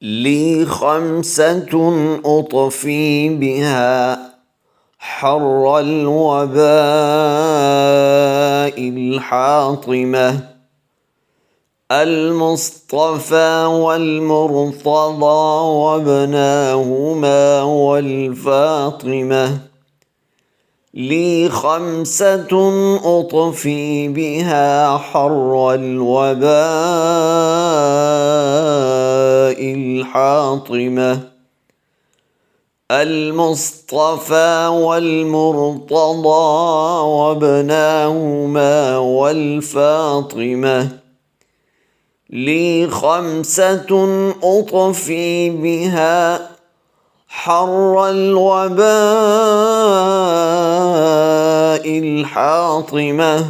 لي خمسة أطفي بها حر الوباء الحاطمة: المصطفى والمرتضى وابناهما والفاطمة. لي خمسة أطفي بها حر الوباء الحاطمة: المصطفى والمرتضى وابناهما والفاطمة. لي خمسة أطفي بها حر الوباء الحاطمة: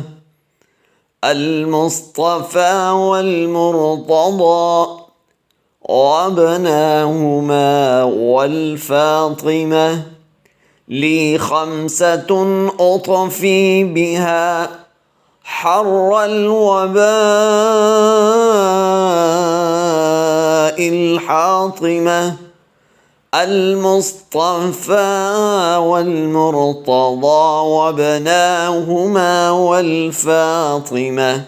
المصطفى والمرتضى وابناهما والفاطمة. لي خمسة أطفي بها حر الوباء الحاطمة: المصطفى والمرتضى وابناهما والفاطمة.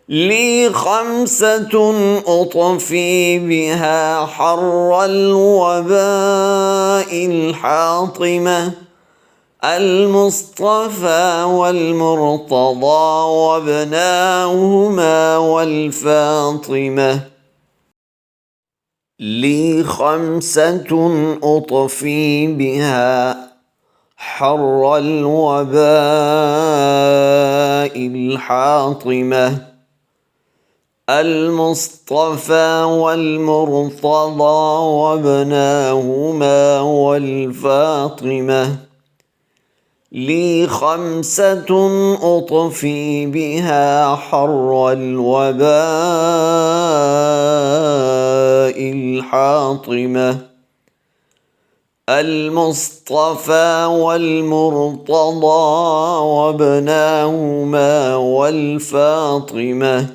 لي خمسة أطفي بها حر الوباء الحاطمة: المصطفى والمرتضى وابناهما والفاطمة. لي خمسة أطفي بها حر الوباء الحاطمة: المصطفى والمرتضى وابناهما والفاطمة. لي خمسة أطفي بها حر الوباء الحاطمة: المصطفى والمرتضى وابناهما والفاطمة.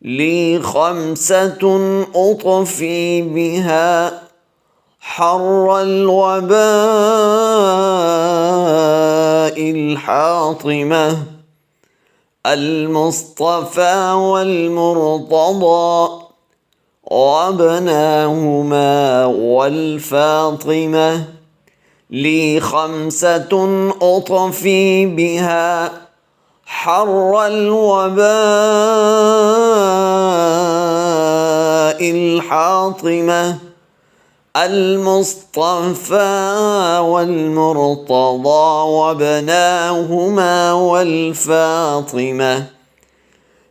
لي خمسة أطفي بها حر الوباء الحاطمة: المصطفى والمرتضى وابناهما والفاطمة. لي خمسة أطفي بها حر الوباء الحاطمة: المصطفى والمرتضى وابناهما والفاطمة.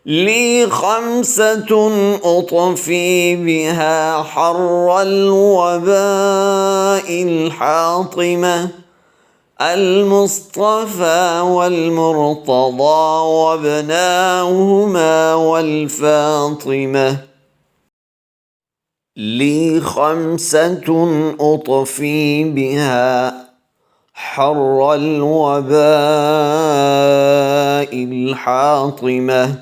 لي خمسة أطفي بها حر الوباء الحاطمة: المصطفى والمرتضى وابناهما والفاطمة. لي خمسة أطفي بها حر الوباء الحاطمة: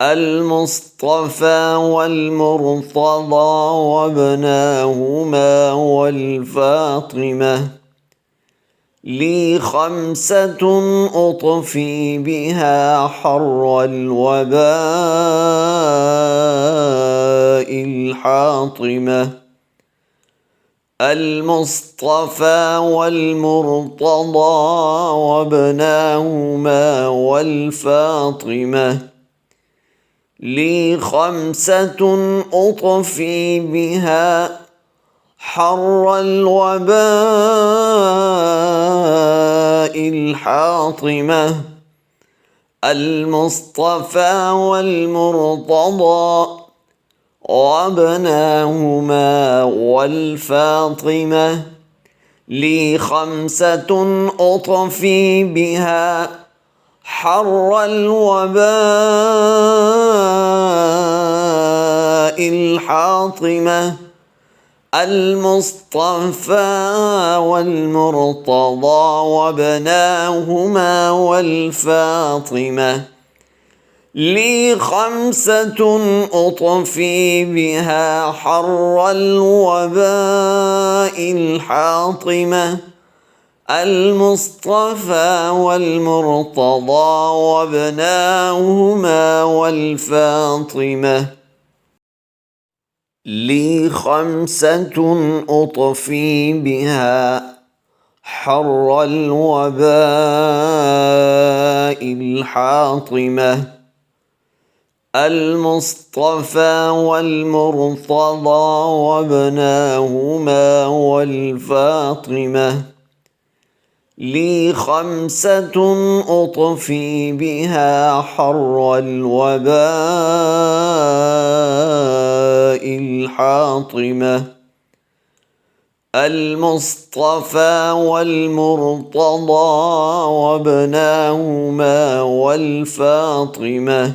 المصطفى والمرتضى وابناهما والفاطمة. لي خمسة أطفي بها حر الوباء الحاطمة: المصطفى والمرتضى وابناهما والفاطمة. لي خمسة أطفي بها حر الوباء الحاطمة: المصطفى والمرتضى وابناهما والفاطمة. لي خمسة أطفي بها حر الوباء الحاطمة: المصطفى والمرتضى وابناهما والفاطمة. لي خمسة أطفي بها حر الوباء الحاطمة المصطفى والمرتضى وابناهما والفاطمة لي خمسة أطفي بها حر الوباء الحاطمة المصطفى والمرتضى وابناهما والفاطمة لي خمسة أطفي بها حر الوباء الحاطمة المصطفى والمرتضى وابناهما والفاطمة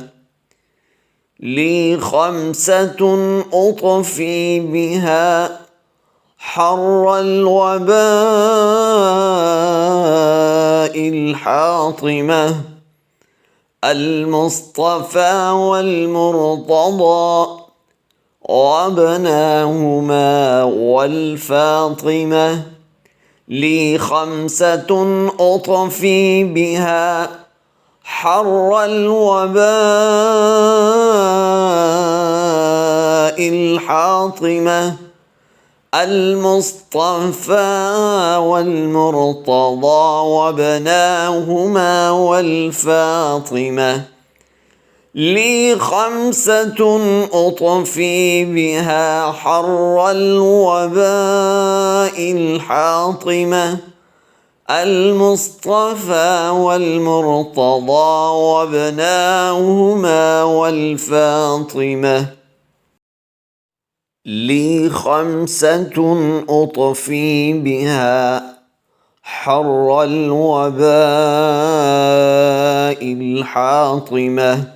لي خمسة أطفي بها حر الوباء الحاطمة المصطفى والمرتضى وابناهما والفاطمة لي خمسة أطفي بها حر الوباء الحاطمة المصطفى والمرتضى وابناهما والفاطمة لي خمسة أطفي بها حر الوباء الحاطمة المصطفى والمرتضى وابناهما والفاطمة لي خمسة أطفي بها حر الوباء الحاطمة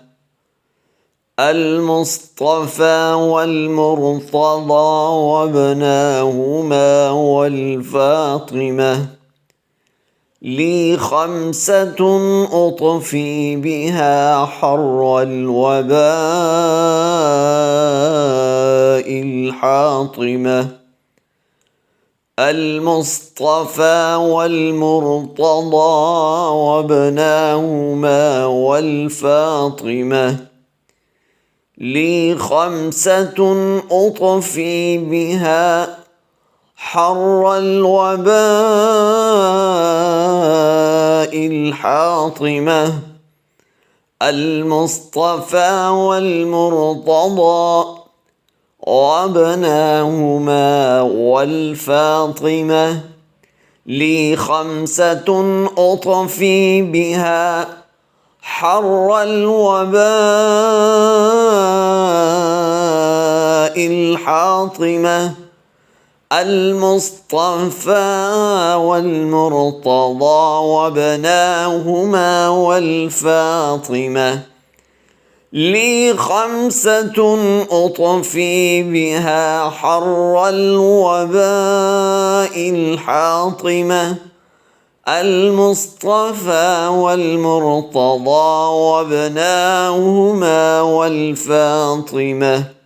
المصطفى والمرتضى وابناهما والفاطمة لي خمسة أطفي بها حر الوباء الحاطمة المصطفى والمرتضى وابناهما والفاطمة لي خمسة أطفي بها حر الوباء الحاطمة المصطفى والمرتضى وابناهما والفاطمة لي خمسة أطفي بها حر الوباء الحاطمة المصطفى والمرتضى وابناهما والفاطمة لي خمسة أطفي بها حر الوباء الحاطمة المصطفى والمرتضى وابناهما والفاطمة